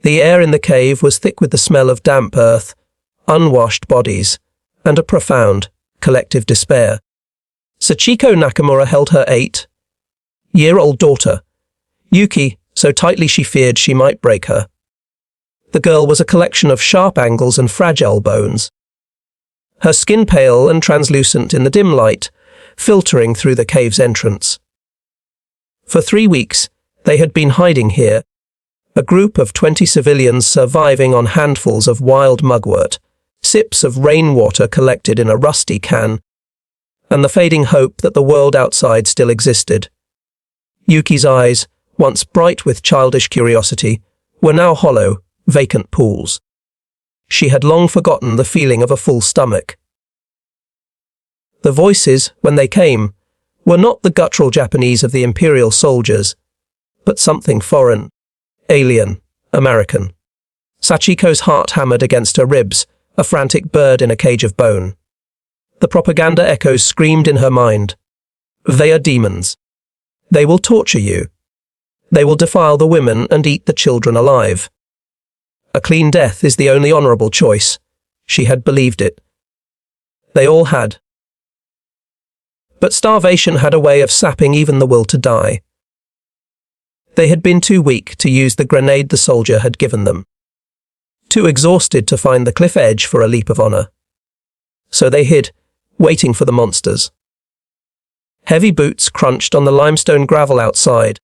The air in the cave was thick with the smell of damp earth, unwashed bodies, and a profound, collective despair. Sachiko Nakamura held her 8-year-old daughter, Yuki, so tightly she feared she might break her. The girl was a collection of sharp angles and fragile bones, her skin pale and translucent in the dim light, filtering through the cave's entrance. For 3 weeks, they had been hiding here, a group of 20 civilians surviving on handfuls of wild mugwort, sips of rainwater collected in a rusty can, and the fading hope that the world outside still existed. Yuki's eyes, once bright with childish curiosity, were now hollow, vacant pools. She had long forgotten the feeling of a full stomach. The voices, when they came, were not the guttural Japanese of the imperial soldiers, but something foreign, alien, American. Sachiko's heart hammered against her ribs, a frantic bird in a cage of bone. The propaganda echoes screamed in her mind. They are demons. They will torture you. They will defile the women and eat the children alive. A clean death is the only honorable choice. She had believed it. They all had. But starvation had a way of sapping even the will to die. They had been too weak to use the grenade the soldier had given them. Too exhausted to find the cliff edge for a leap of honor. So they hid, waiting for the monsters. Heavy boots crunched on the limestone gravel outside,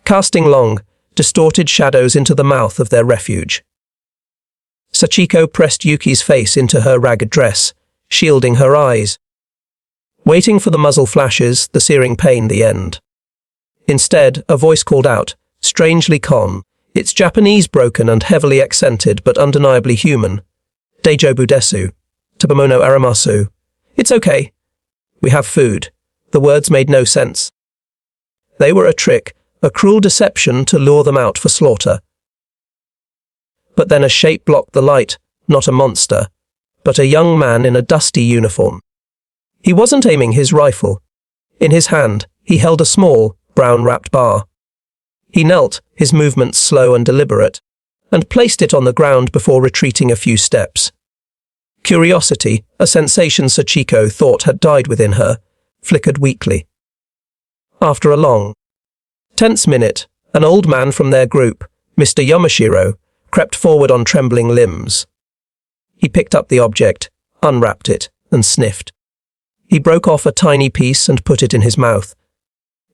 casting long, distorted shadows into the mouth of their refuge. Sachiko pressed Yuki's face into her ragged dress, shielding her eyes, waiting for the muzzle flashes, the searing pain, the end. Instead, a voice called out, strangely calm, its Japanese broken and heavily accented but undeniably human. Deijobu desu. Tabemono aramasu. It's okay. We have food. The words made no sense. They were a trick, a cruel deception to lure them out for slaughter. But then a shape blocked the light, not a monster, but a young man in a dusty uniform. He wasn't aiming his rifle. In his hand, he held a small, brown-wrapped bar. He knelt, his movements slow and deliberate, and placed it on the ground before retreating a few steps. Curiosity, a sensation Sachiko thought had died within her, flickered weakly. After a long, tense minute, an old man from their group, Mr. Yamashiro, crept forward on trembling limbs. He picked up the object, unwrapped it, and sniffed. He broke off a tiny piece and put it in his mouth.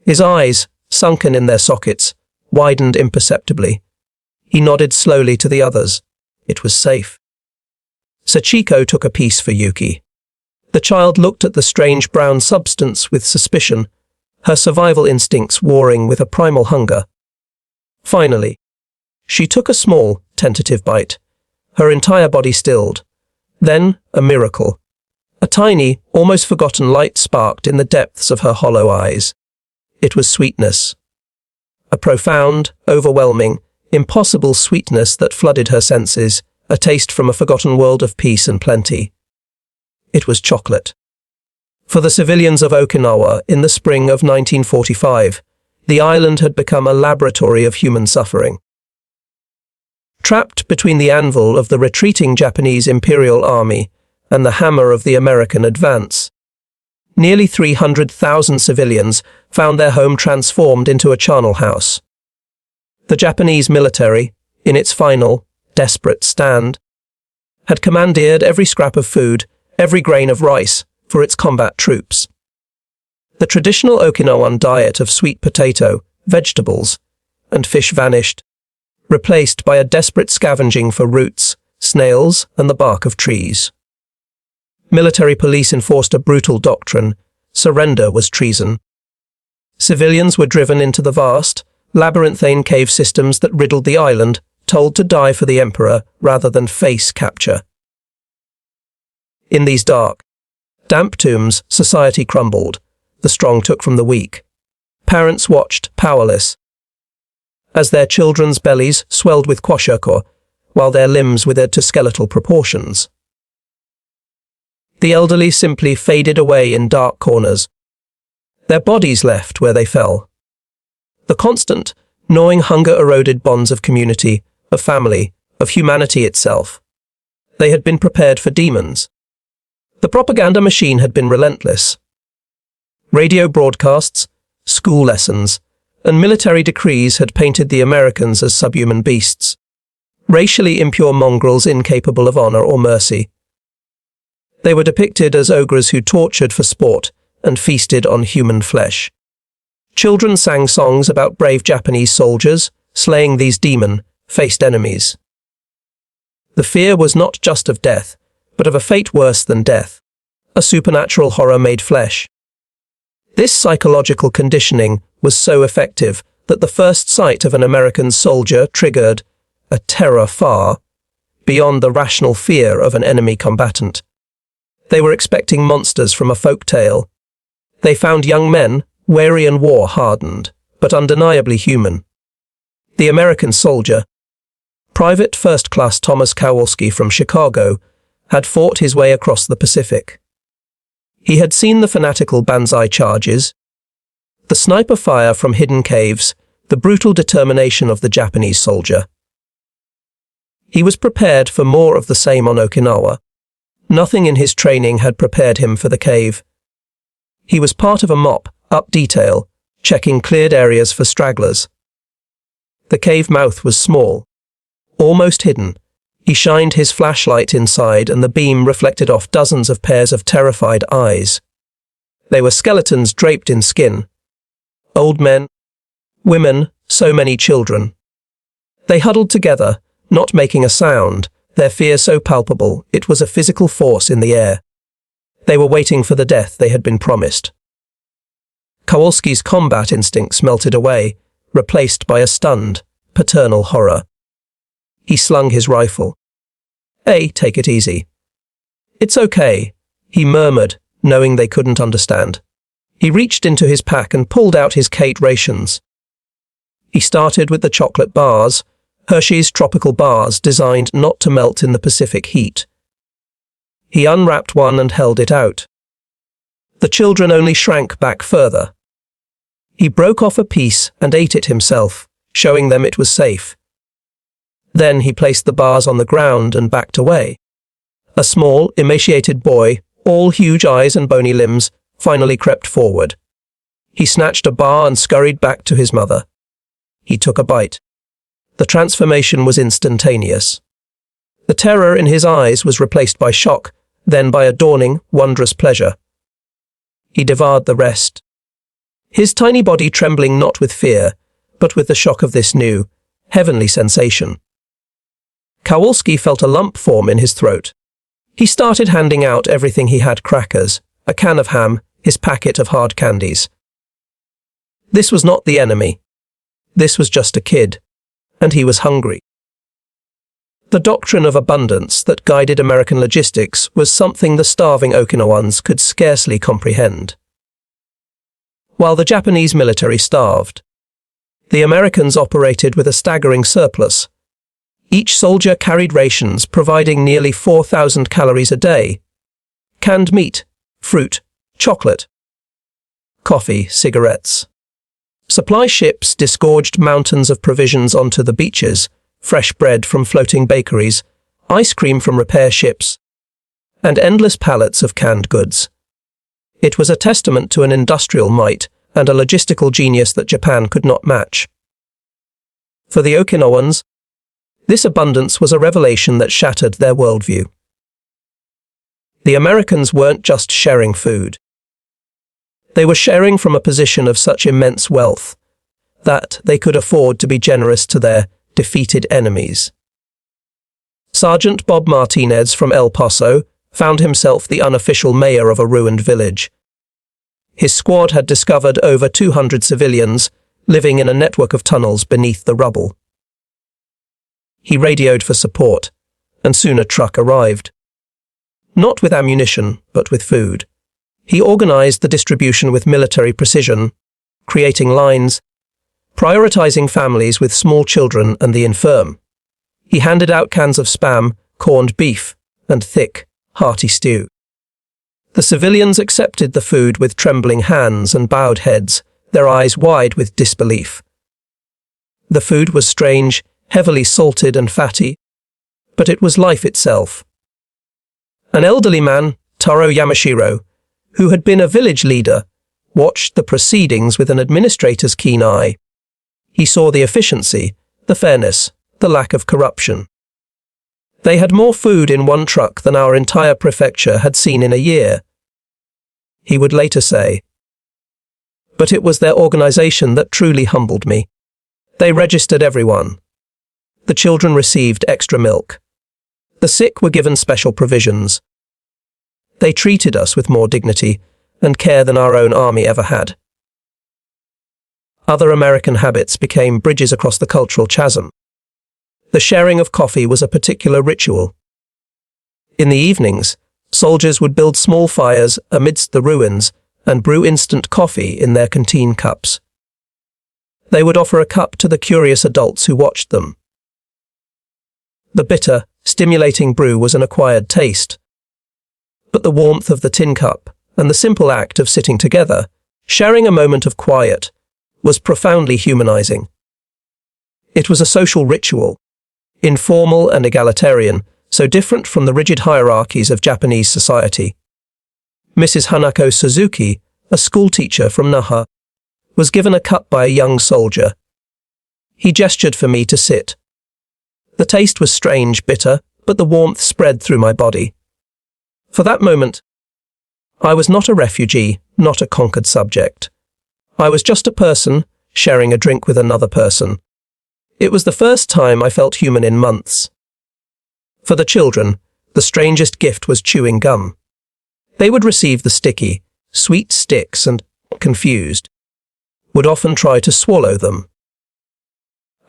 His eyes, sunken in their sockets, widened imperceptibly. He nodded slowly to the others. It was safe. Sachiko took a piece for Yuki. The child looked at the strange brown substance with suspicion, her survival instincts warring with a primal hunger. Finally, she took a small, tentative bite, her entire body stilled. Then, a miracle. A tiny, almost forgotten light sparked in the depths of her hollow eyes. It was sweetness. A profound, overwhelming, impossible sweetness that flooded her senses, a taste from a forgotten world of peace and plenty. It was chocolate. For the civilians of Okinawa in the spring of 1945, the island had become a laboratory of human suffering. Trapped between the anvil of the retreating Japanese Imperial Army and the hammer of the American advance, nearly 300,000 civilians found their home transformed into a charnel house. The Japanese military, in its final, desperate stand, had commandeered every scrap of food, every grain of rice, for its combat troops. The traditional Okinawan diet of sweet potato, vegetables, and fish vanished, replaced by a desperate scavenging for roots, snails, and the bark of trees. Military police enforced a brutal doctrine: surrender was treason. Civilians were driven into the vast, labyrinthine cave systems that riddled the island, told to die for the emperor rather than face capture. In these dark, damp tombs, society crumbled. The strong took from the weak. Parents watched, powerless, as their children's bellies swelled with kwashiorkor, while their limbs withered to skeletal proportions. The elderly simply faded away in dark corners. Their bodies left where they fell. The constant, gnawing hunger eroded bonds of community, of family, of humanity itself. They had been prepared for demons. The propaganda machine had been relentless. Radio broadcasts, school lessons, and military decrees had painted the Americans as subhuman beasts, racially impure mongrels incapable of honor or mercy. They were depicted as ogres who tortured for sport and feasted on human flesh. Children sang songs about brave Japanese soldiers slaying these demon-faced enemies. The fear was not just of death, but of a fate worse than death, a supernatural horror made flesh. This psychological conditioning was so effective that the first sight of an American soldier triggered a terror far beyond the rational fear of an enemy combatant. They were expecting monsters from a folk tale. They found young men, wary and war-hardened, but undeniably human. The American soldier, Private First Class Thomas Kowalski from Chicago, had fought his way across the Pacific. He had seen the fanatical banzai charges, the sniper fire from hidden caves, the brutal determination of the Japanese soldier. He was prepared for more of the same on Okinawa. Nothing in his training had prepared him for the cave. He was part of a mop-up detail, checking cleared areas for stragglers. The cave mouth was small, almost hidden. He shined his flashlight inside and the beam reflected off dozens of pairs of terrified eyes. They were skeletons draped in skin. Old men, women, so many children. They huddled together, not making a sound, their fear so palpable it was a physical force in the air. They were waiting for the death they had been promised. Kowalski's combat instincts melted away, replaced by a stunned, paternal horror. He slung his rifle. "Hey, take it easy." "It's okay," he murmured, knowing they couldn't understand. He reached into his pack and pulled out his Kate rations. He started with the chocolate bars, Hershey's tropical bars designed not to melt in the Pacific heat. He unwrapped one and held it out. The children only shrank back further. He broke off a piece and ate it himself, showing them it was safe. Then he placed the bars on the ground and backed away. A small, emaciated boy, all huge eyes and bony limbs, finally crept forward. He snatched a bar and scurried back to his mother. He took a bite. The transformation was instantaneous. The terror in his eyes was replaced by shock, then by a dawning, wondrous pleasure. He devoured the rest, his tiny body trembling not with fear, but with the shock of this new, heavenly sensation. Kowalski felt a lump form in his throat. He started handing out everything he had: crackers, a can of ham, his packet of hard candies. This was not the enemy. This was just a kid, and he was hungry. The doctrine of abundance that guided American logistics was something the starving Okinawans could scarcely comprehend. While the Japanese military starved, the Americans operated with a staggering surplus. Each soldier carried rations providing nearly 4,000 calories a day: canned meat, fruit, chocolate, coffee, cigarettes. Supply ships disgorged mountains of provisions onto the beaches, fresh bread from floating bakeries, ice cream from repair ships, and endless pallets of canned goods. It was a testament to an industrial might and a logistical genius that Japan could not match. For the Okinawans, this abundance was a revelation that shattered their worldview. The Americans weren't just sharing food. They were sharing from a position of such immense wealth that they could afford to be generous to their defeated enemies. Sergeant Bob Martinez from El Paso found himself the unofficial mayor of a ruined village. His squad had discovered over 200 civilians living in a network of tunnels beneath the rubble. He radioed for support, and soon a truck arrived. Not with ammunition, but with food. He organized the distribution with military precision, creating lines, prioritizing families with small children and the infirm. He handed out cans of Spam, corned beef, and thick, hearty stew. The civilians accepted the food with trembling hands and bowed heads, their eyes wide with disbelief. The food was strange, heavily salted and fatty, but it was life itself. An elderly man, Taro Yamashiro, who had been a village leader, watched the proceedings with an administrator's keen eye. He saw the efficiency, the fairness, the lack of corruption. They had more food in one truck than our entire prefecture had seen in a year. He would later say, "But it was their organization that truly humbled me. They registered everyone. The children received extra milk. The sick were given special provisions. They treated us with more dignity and care than our own army ever had." Other American habits became bridges across the cultural chasm. The sharing of coffee was a particular ritual. In the evenings, soldiers would build small fires amidst the ruins and brew instant coffee in their canteen cups. They would offer a cup to the curious adults who watched them. The bitter, stimulating brew was an acquired taste. But the warmth of the tin cup and the simple act of sitting together, sharing a moment of quiet, was profoundly humanizing. It was a social ritual, informal and egalitarian, so different from the rigid hierarchies of Japanese society. Mrs. Hanako Suzuki, a schoolteacher from Naha, was given a cup by a young soldier. He gestured for me to sit. The taste was strange, bitter, but the warmth spread through my body. For that moment, I was not a refugee, not a conquered subject. I was just a person, sharing a drink with another person. It was the first time I felt human in months. For the children, the strangest gift was chewing gum. They would receive the sticky, sweet sticks and, confused, would often try to swallow them.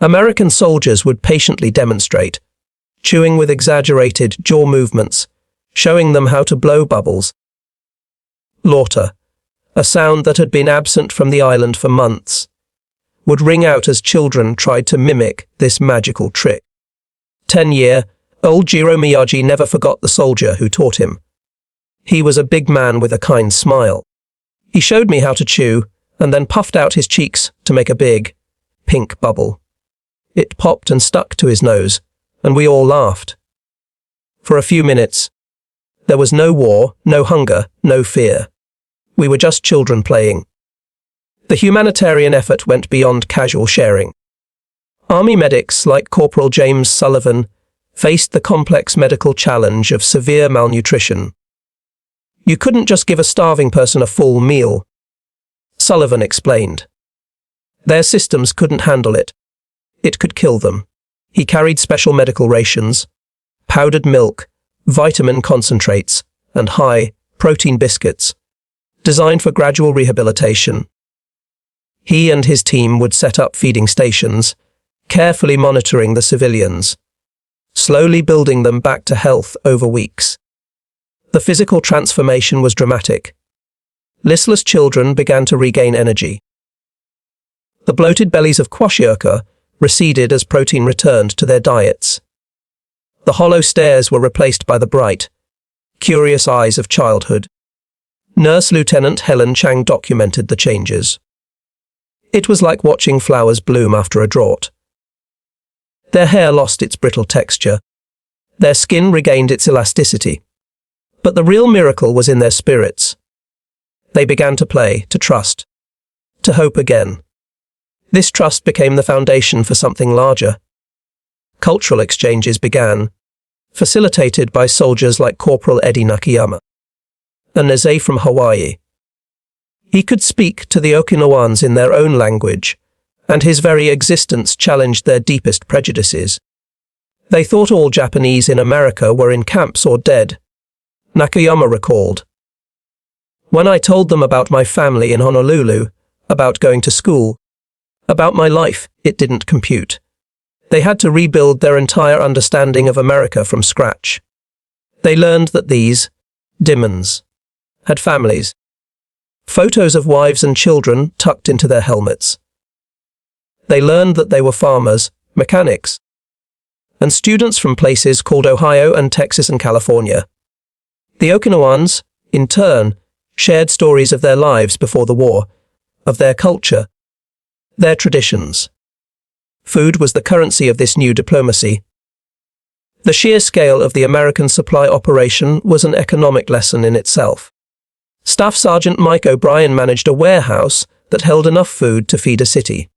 American soldiers would patiently demonstrate, chewing with exaggerated jaw movements, showing them how to blow bubbles. Laughter, a sound that had been absent from the island for months, would ring out as children tried to mimic this magical trick. 10-year-old Jiro Miyagi never forgot the soldier who taught him. He was a big man with a kind smile. He showed me how to chew, and then puffed out his cheeks to make a big, pink bubble. It popped and stuck to his nose, and we all laughed. For a few minutes, there was no war, no hunger, no fear. We were just children playing. The humanitarian effort went beyond casual sharing. Army medics like Corporal James Sullivan faced the complex medical challenge of severe malnutrition. You couldn't just give a starving person a full meal, Sullivan explained. Their systems couldn't handle it. It could kill them. He carried special medical rations, powdered milk, vitamin concentrates, and high-protein biscuits, designed for gradual rehabilitation. He and his team would set up feeding stations, carefully monitoring the civilians, slowly building them back to health over weeks. The physical transformation was dramatic. Listless children began to regain energy. The bloated bellies of kwashiorkor receded as protein returned to their diets. The hollow stares were replaced by the bright, curious eyes of childhood. Nurse Lieutenant Helen Chang documented the changes. It was like watching flowers bloom after a drought. Their hair lost its brittle texture. Their skin regained its elasticity. But the real miracle was in their spirits. They began to play, to trust, to hope again. This trust became the foundation for something larger. Cultural exchanges began, facilitated by soldiers like Corporal Eddie Nakayama, a Neze from Hawaii. He could speak to the Okinawans in their own language, and his very existence challenged their deepest prejudices. They thought all Japanese in America were in camps or dead, Nakayama recalled. When I told them about my family in Honolulu, about going to school, about my life, it didn't compute. They had to rebuild their entire understanding of America from scratch. They learned that these demons had families, photos of wives and children tucked into their helmets. They learned that they were farmers, mechanics, and students from places called Ohio and Texas and California. The Okinawans, in turn, shared stories of their lives before the war, of their culture, their traditions. Food was the currency of this new diplomacy. The sheer scale of the American supply operation was an economic lesson in itself. Staff Sergeant Mike O'Brien managed a warehouse that held enough food to feed a city.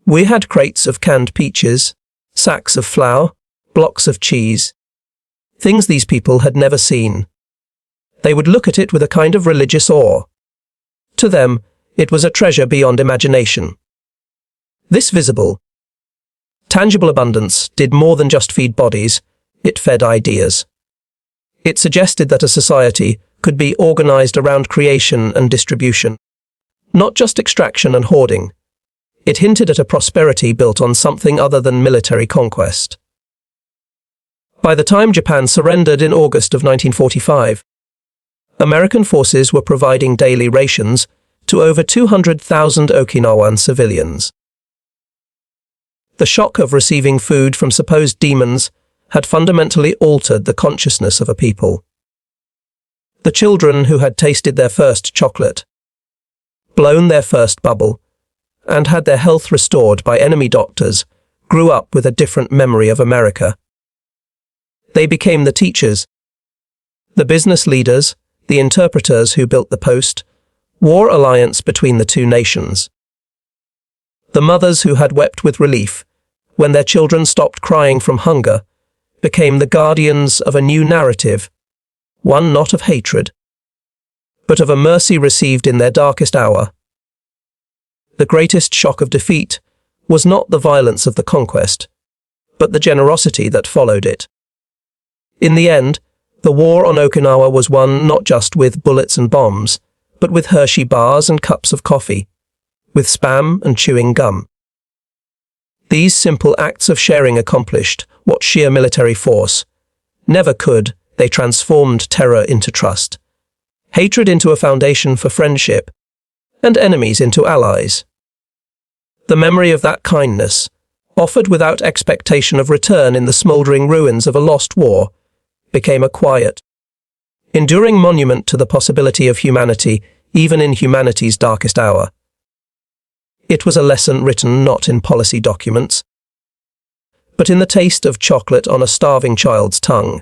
We had crates of canned peaches, sacks of flour, blocks of cheese, things these people had never seen. They would look at it with a kind of religious awe. To them, it was a treasure beyond imagination. This visible, tangible abundance did more than just feed bodies, it fed ideas. It suggested that a society could be organized around creation and distribution, not just extraction and hoarding. It hinted at a prosperity built on something other than military conquest. By the time Japan surrendered in August of 1945, American forces were providing daily rations to over 200,000 Okinawan civilians. The shock of receiving food from supposed demons had fundamentally altered the consciousness of a people. The children who had tasted their first chocolate, blown their first bubble, and had their health restored by enemy doctors grew up with a different memory of America. They became the teachers, the business leaders, the interpreters who built the post, war alliance between the two nations. The mothers who had wept with relief when their children stopped crying from hunger became the guardians of a new narrative, one not of hatred, but of a mercy received in their darkest hour. The greatest shock of defeat was not the violence of the conquest, but the generosity that followed it. In the end, the war on Okinawa was won not just with bullets and bombs, but with Hershey bars and cups of coffee, with Spam and chewing gum. These simple acts of sharing accomplished what sheer military force never could. They transformed terror into trust, hatred into a foundation for friendship, and enemies into allies. The memory of that kindness, offered without expectation of return in the smouldering ruins of a lost war, became a quiet, enduring monument to the possibility of humanity, even in humanity's darkest hour. It was a lesson written not in policy documents, but in the taste of chocolate on a starving child's tongue.